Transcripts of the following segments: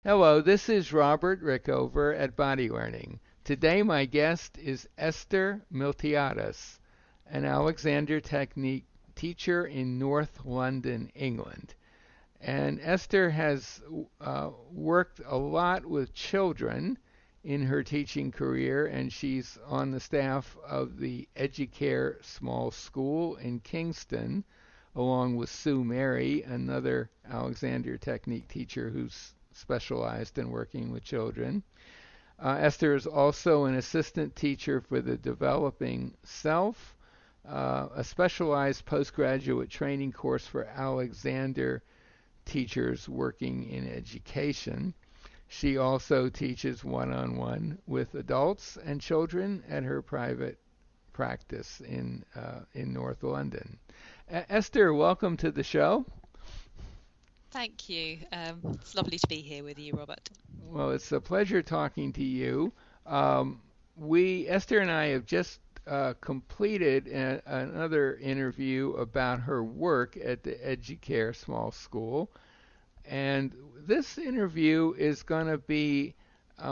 Hello, this is Robert Rickover at Body Learning. Today my guest is Esther Miltiades, an Alexander Technique teacher in North London, England. And Esther has worked a lot with children in her teaching career, and she's on the staff of the Educare Small School in Kingston, along with Sue Mary, another Alexander Technique teacher who's specialized in working with children. Esther is also an assistant teacher for the Developing Self, a specialized postgraduate training course for Alexander teachers working in education. She also teaches one-on-one with adults and children at her private practice in North London. Esther, welcome to the show. Thank you. It's lovely to be here with you, Robert. Well, it's a pleasure talking to you. Esther and I have just completed another interview about her work at the Educare Small School. And this interview is going to be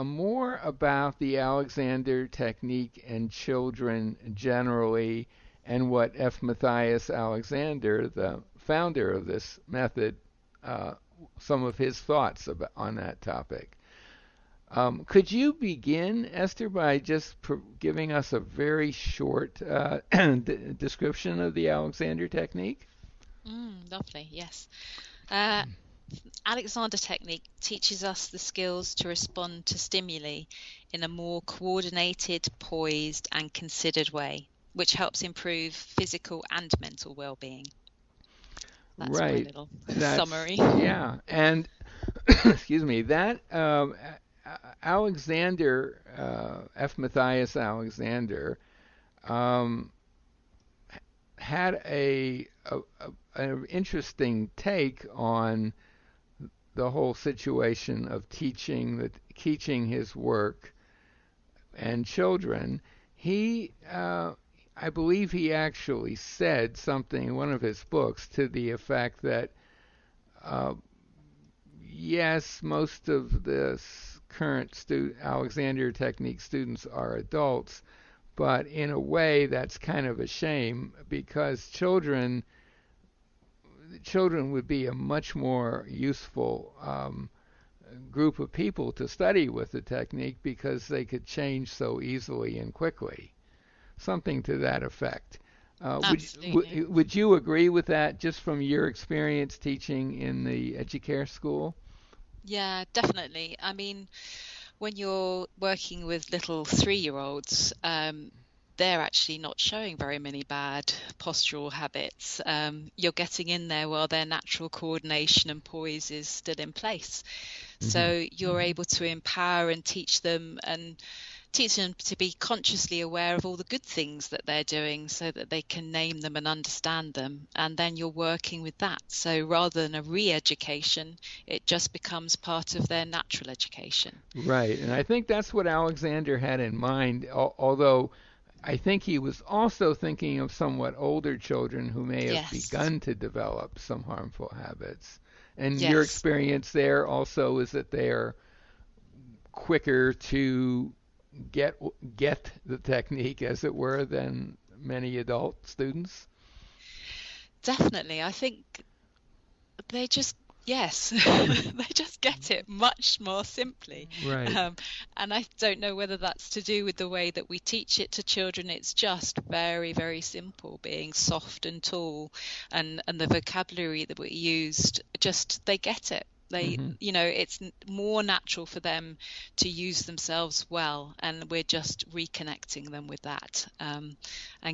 more about the Alexander technique and children generally, and what F. Matthias Alexander, the founder of this method, uh, some of his thoughts on that topic. Could you begin, Esther, by just giving us a very short description of the Alexander technique? Lovely, yes. Uh, Alexander Technique teaches us the skills to respond to stimuli in a more coordinated, poised, and considered way, which helps improve physical and mental well-being. That's my Right. little That's, summary. yeah. And excuse me, that Alexander, F. Matthias Alexander, um, had an interesting take on the whole situation of teaching his work and children. I believe he actually said something in one of his books to the effect that uh, yes, most of the current Alexander Technique students are adults, but in a way that's kind of a shame because children would be a much more useful group of people to study with the technique because they could change so easily and quickly. Something to that effect. Absolutely. Would you agree with that just from your experience teaching in the Educare school? Yeah, definitely. I mean, when you're working with little 3-year-olds, they're actually not showing very many bad postural habits. You're getting in there while their natural coordination and poise is still in place. Hmm. So you're able to empower and teach them to be consciously aware of all the good things that they're doing so that they can name them and understand them. And then you're working with that. So rather than a re-education, it just becomes part of their natural education. Right, and I think that's what Alexander had in mind, although I think he was also thinking of somewhat older children who may have Yes. begun to develop some harmful habits. And your Yes. experience there also is that they are quicker to get get the technique, as it were, than many adult students. Definitely. I think they just, yes, they just get it much more simply. Right. Um, and I don't know whether that's to do with the way that we teach it to children. It's just very, very simple, being soft and tall, and the vocabulary that we used, just they get it. They, Hmm. it's more natural for them to use themselves well, and we're just reconnecting them with that, and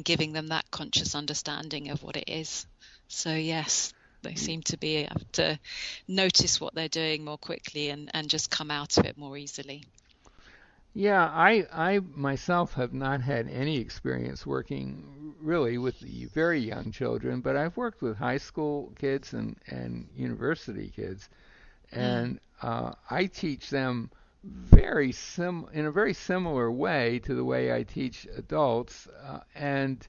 giving them that conscious understanding of what it is. So yes, they seem to be able to notice what they're doing more quickly and just come out of it more easily. Yeah, I myself have not had any experience working really with the very young children, but I've worked with high school kids and university kids, Mm, and I teach them very in a very similar way to the way I teach adults, and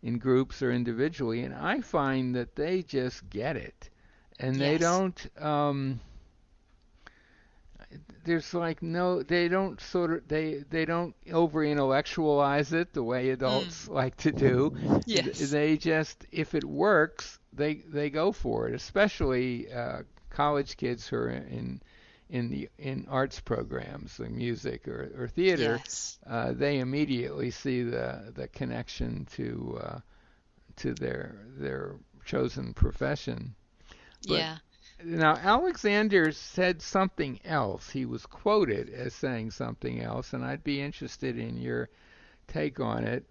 in groups or individually, and I find that they just get it, and they yes. don't. there's like no, they don't sort of, they don't over intellectualize it the way Mm. adults like to do. Yes. They just, if it works, they go for it. Especially college kids who are in arts programs, like music or theater. Yes. They immediately see the connection to their chosen profession. But Yeah. now Alexander said something else. He was quoted as saying something else, and I'd be interested in your take on it.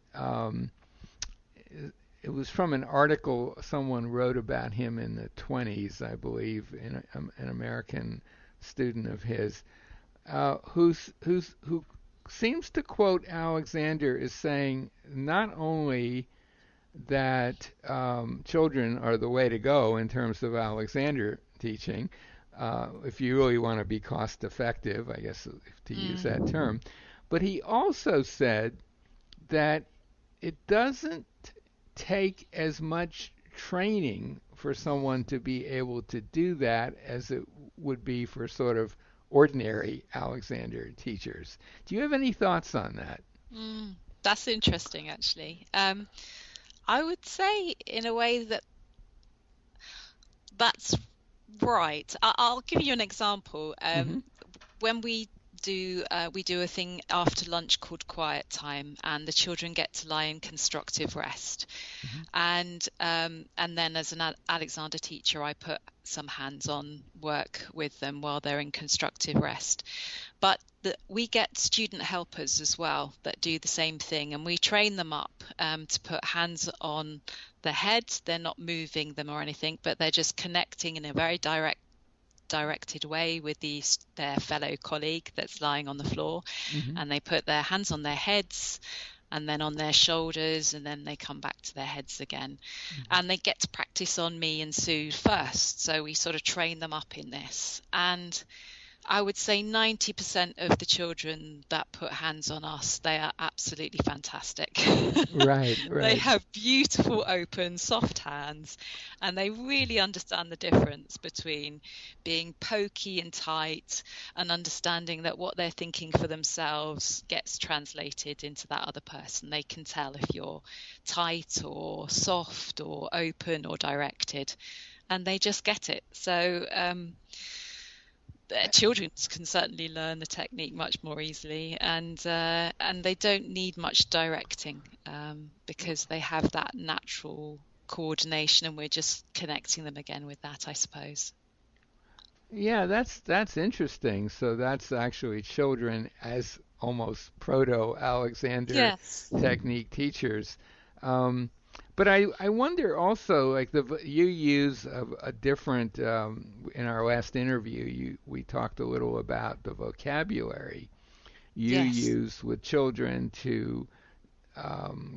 It was from an article someone wrote about him in the 20s, I believe, in an American student of his, who seems to quote Alexander as saying not only that children are the way to go in terms of Alexander teaching, if you really want to be cost effective, I guess to use that Mm. term. But he also said that it doesn't take as much training for someone to be able to do that as it would be for sort of ordinary Alexander teachers. Do you have any thoughts on that? Mm. That's interesting, actually. I would say, in a way, that that's right. I'll give you an example. Hmm. When we do a thing after lunch called quiet time, and the children get to lie in constructive rest. Hmm. And then as an Alexander teacher, I put some hands-on work with them while they're in constructive rest. But we get student helpers as well that do the same thing, and we train them up to put hands on the head. They're not moving them or anything, but they're just connecting in a very directed way with their fellow colleague that's lying on the floor, Hmm. and they put their hands on their heads and then on their shoulders, and then they come back to their heads again. Hmm. And they get to practice on me and Sue first, so we sort of train them up in this. And I would say 90% of the children that put hands on us, they are absolutely fantastic. Right, They right. have beautiful, open, soft hands, and they really understand the difference between being pokey and tight and understanding that what they're thinking for themselves gets translated into that other person. They can tell if you're tight or soft or open or directed, and they just get it. So, children can certainly learn the technique much more easily, and they don't need much directing, because they have that natural coordination, and we're just connecting them again with that, I suppose. Yeah, that's interesting. So that's actually children as almost proto Alexander Yes. technique teachers. Um, but I wonder also, like you use a different in our last interview, we talked a little about the vocabulary you Yes. use with children to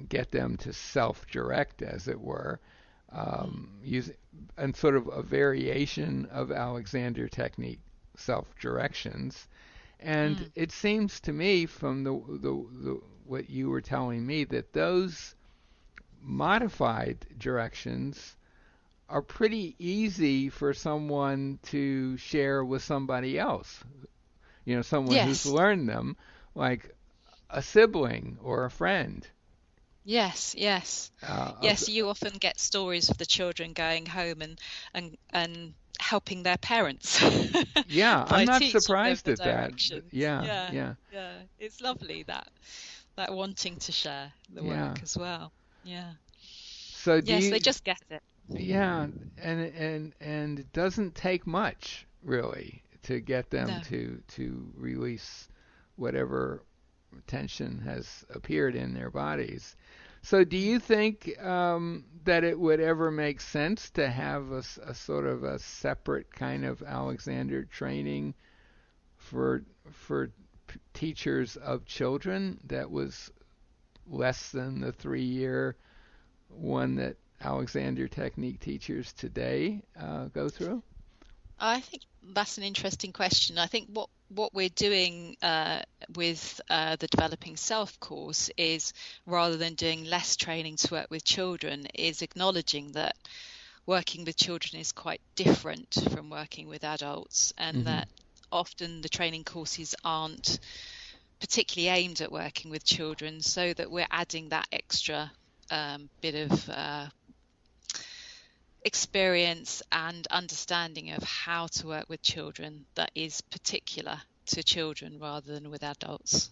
get them to self-direct, as it were, Mm. use and sort of a variation of Alexander technique, self-directions. And Mm. it seems to me from the what you were telling me that those modified directions are pretty easy for someone to share with somebody else. You know, someone who's Yes. learned them, like a sibling or a friend. Yes. Yes. Uh, Yes. You often get stories of the children going home and helping their parents yeah, I'm by not teaching them surprised the at that. directions. Yeah, Yeah. yeah, Yeah. It's lovely, that wanting to share the yeah. work as well. Yeah. So do Yes, they you? just get it. Yeah, and it doesn't take much really to get them No. to release whatever tension has appeared in their bodies. So do Mm. you think that it would ever make sense to have a sort of a separate kind of Alexander training for for teachers of children that was less than the 3 year one that Alexander Technique teachers today go through? I think that's an interesting question. I think what we're doing with the Developing Self course is, rather than doing less training to work with children, is acknowledging that working with children is quite different from working with adults, and Hmm. that often the training courses aren't particularly aimed at working with children, so that we're adding that extra bit of experience and understanding of how to work with children that is particular to children rather than with adults.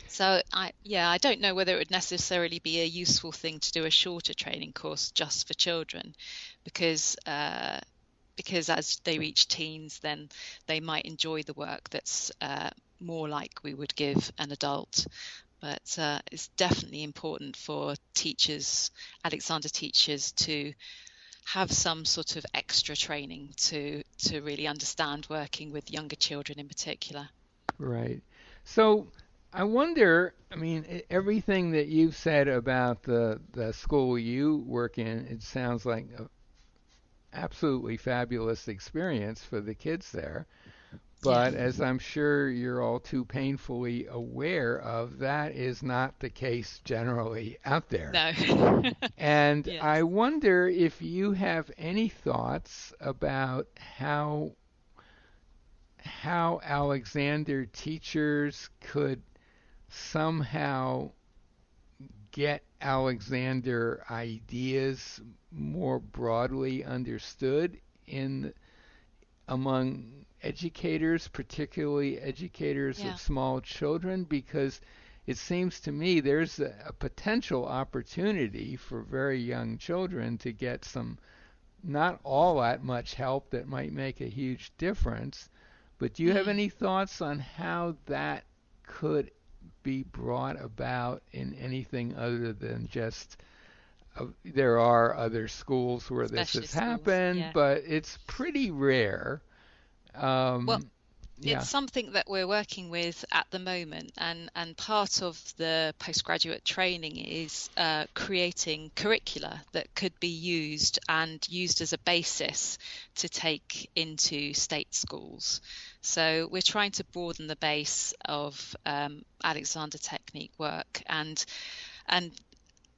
So I don't know whether it would necessarily be a useful thing to do a shorter training course just for children, because as they reach teens, then they might enjoy the work that's more like we would give an adult. But it's definitely important for teachers, Alexander teachers, to have some sort of extra training to really understand working with younger children in particular. Right. So I wonder, I mean, everything that you've said about the school you work in, it sounds like an absolutely fabulous experience for the kids there. Yeah. But as I'm sure you're all too painfully aware of, that is not the case generally out there. No. And Yes. I wonder if you have any thoughts about how Alexander teachers could somehow get Alexander ideas more broadly understood in among educators, particularly educators Yeah. of small children, because it seems to me there's a potential opportunity for very young children to get some not all that much help that might make a huge difference. But do you have any thoughts on how that could be brought about in anything other than just there are other schools where this has Specialist schools. happened, Yeah. but it's pretty rare. Well, Yeah. it's something that we're working with at the moment, and part of the postgraduate training is creating curricula that could be used as a basis to take into state schools. So we're trying to broaden the base of Alexander Technique work and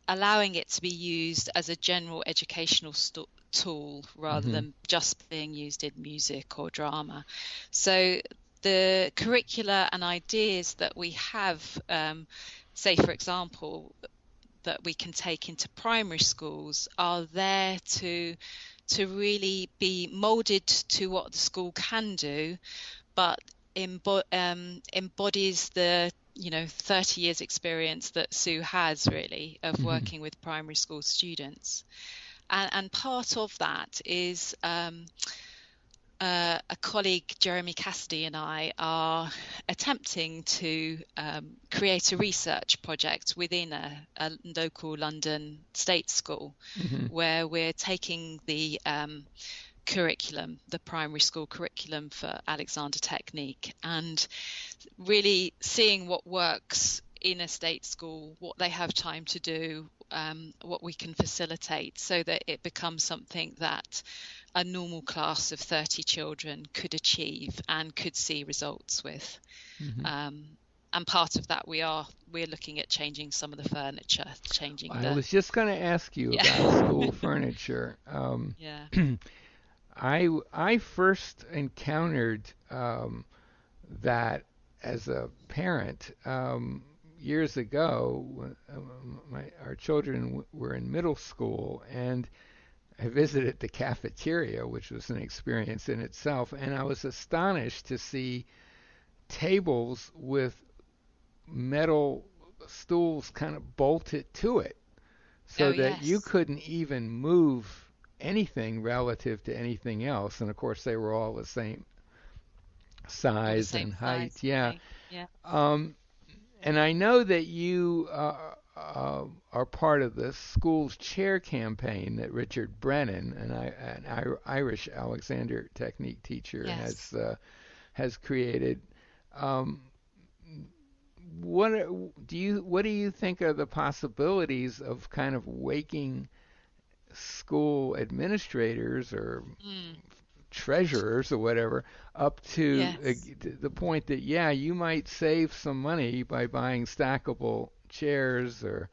allowing it to be used as a general educational tool rather than just being used in music or drama. So the curricula and ideas that we have, say for example, that we can take into primary schools, are there to really be molded to what the school can do, but embodies the 30 years experience that Sue has really of working with primary school students. And part of that is a colleague, Jeremy Cassidy, and I are attempting to create a research project within a local London state school where we're taking the curriculum, the primary school curriculum for Alexander Technique, and really seeing what works in a state school, what they have time to do, what we can facilitate, so that it becomes something that a normal class of 30 children could achieve and could see results with. And part of that we're looking at changing some of the furniture, I was just going to ask you about school furniture. I first encountered that as a parent years ago when our children were in middle school, and I visited the cafeteria, which was an experience in itself, and I was astonished to see tables with metal stools kind of bolted to it so that you couldn't even move anything relative to anything else. And of course, they were all the same size and height. Yeah. And I know that you are part of the school's chair campaign that Richard Brennan, an Irish Alexander Technique teacher, has created. What do you think are the possibilities of kind of waking school administrators or treasurers or whatever up to the point that you might save some money by buying stackable chairs or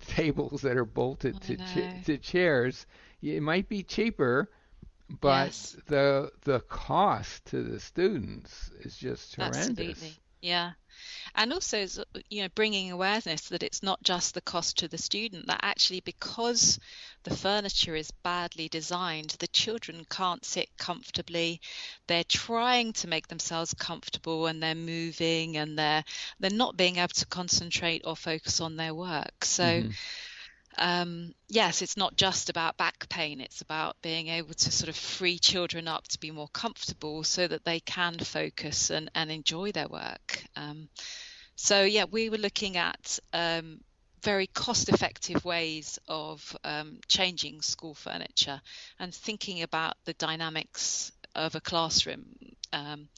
tables that are bolted to chairs? It might be cheaper, but Yes, the cost to the students is just horrendous. absolutely. Yeah. And also, bringing awareness that it's not just the cost to the student, that actually because the furniture is badly designed, the children can't sit comfortably. They're trying to make themselves comfortable and they're moving and they're not being able to concentrate or focus on their work. So Hmm. yes, it's not just about back pain. It's about being able to sort of free children up to be more comfortable so that they can focus and enjoy their work. So yeah, we were looking at very cost-effective ways of changing school furniture and thinking about the dynamics of a classroom. Um,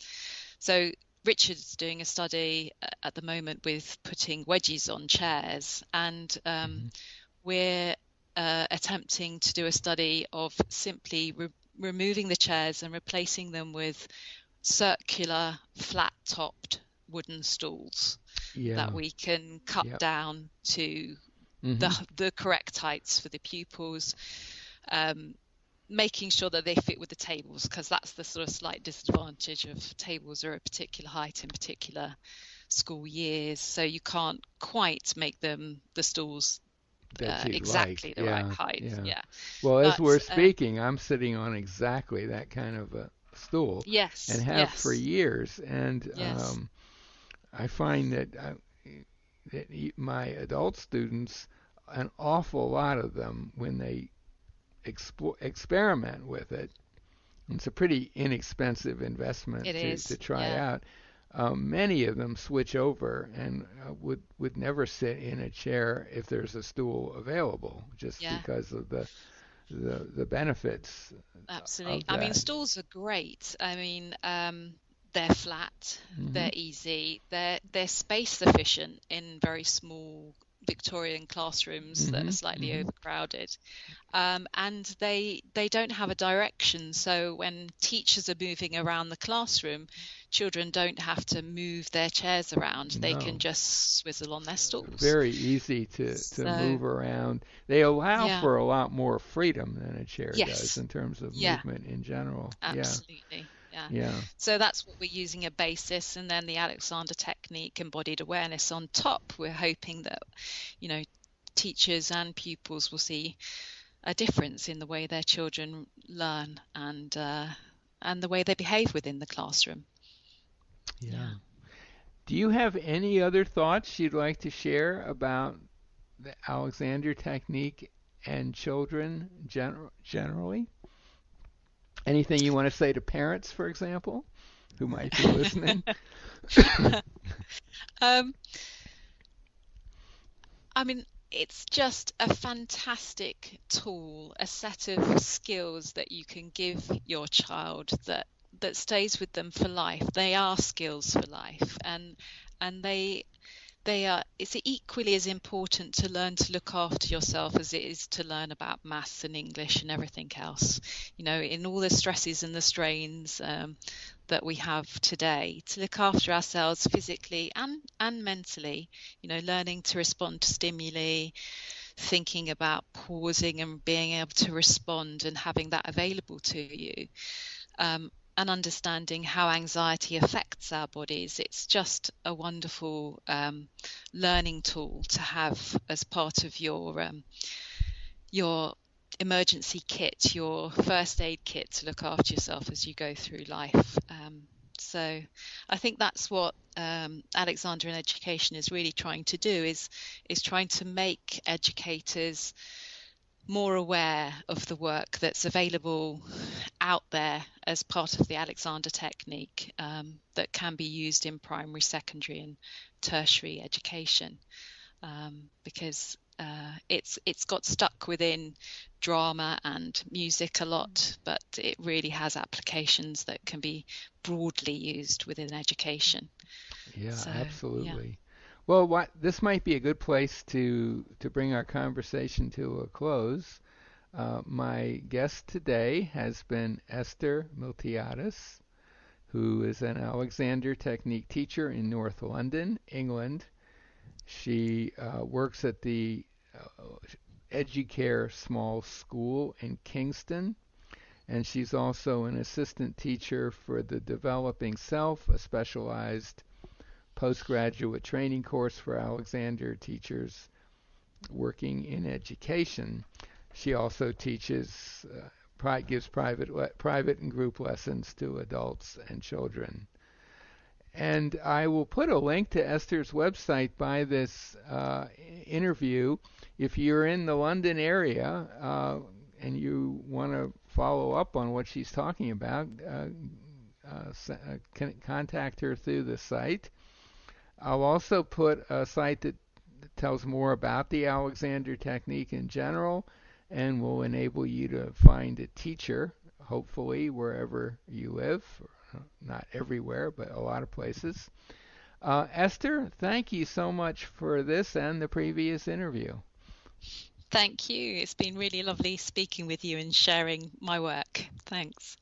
so Richard's doing a study at the moment with putting wedges on chairs, and Hmm. we're attempting to do a study of simply removing the chairs and replacing them with circular, flat-topped wooden stools that Yeah. we can cut Yep. down to Hmm. the correct heights for the pupils, um, making sure that they fit with the tables, because that's the sort of slight disadvantage of tables are a particular height in particular school years, so you can't quite make them the stools That you'd like. exactly the right Yeah. height. Yeah. Yeah, Well, as but we're speaking, I'm sitting on exactly that kind of a stool and yes, have for yes, years. And yes, I find that, my adult students, an awful lot of them, when they experiment with it, it's a pretty inexpensive investment it to is. try Yeah, out. Many of them switch over and would never sit in a chair if there's a stool available, just yeah. because of the benefits Absolutely. of I mean, that. stools are great. I mean, they're flat, Hmm. they're easy, they're space efficient in very small Victorian classrooms that are Hmm. slightly Hmm. overcrowded. And they don't have a direction. So when teachers are moving around the classroom, children don't have to move their chairs around. They can No, just swizzle on their stools. very easy to So move around. They allow yeah, for a lot more freedom than a chair does yes, in terms of yeah. movement in general. Yeah, Absolutely. Yeah. yeah. So that's what we're using a basis, and then the Alexander technique, embodied awareness on top. We're hoping that, you know, teachers and pupils will see a difference in the way their children learn and the way they behave within the classroom. Yeah. Yeah. Do you have any other thoughts you'd like to share about the Alexander technique and children generally? Anything you want to say to parents, for example, who might be listening? um, I mean, it's just a fantastic tool, a set of skills that you can give your child that stays with them for life. They are skills for life, and they are, it's equally as important to learn to look after yourself as it is to learn about maths and English and everything else. In all the stresses and the strains that we have today, to look after ourselves physically and mentally, learning to respond to stimuli, thinking about pausing and being able to respond and having that available to you. And understanding how anxiety affects our bodies. It's just a wonderful learning tool to have as part of your emergency kit, your first aid kit to look after yourself as you go through life. So I think that's what Alexander in Education is really trying to do, is trying to make educators more aware of the work that's available out there as part of the Alexander technique, that can be used in primary, secondary, and tertiary education, because it's got stuck within drama and music a lot, but it really has applications that can be broadly used within education. Yeah, So yeah, absolutely. Well, this might be a good place to bring our conversation to a close. My guest today has been Esther Miltiadis, who is an Alexander Technique teacher in North London, England. She works at the Educare Small School in Kingston. and she's also an assistant teacher for the Developing Self, a specialized postgraduate training course for Alexander teachers working in education. She also teaches, gives private and group lessons to adults and children. And I will put a link to Esther's website by this interview. If you're in the London area and you want to follow up on what she's talking about, contact her through the site. I'll also put a site that tells more about the Alexander Technique in general and will enable you to find a teacher, hopefully, wherever you live. Not everywhere, but a lot of places. Esther, thank you so much for this and the previous interview. Thank you. It's been really lovely speaking with you and sharing my work. Thanks.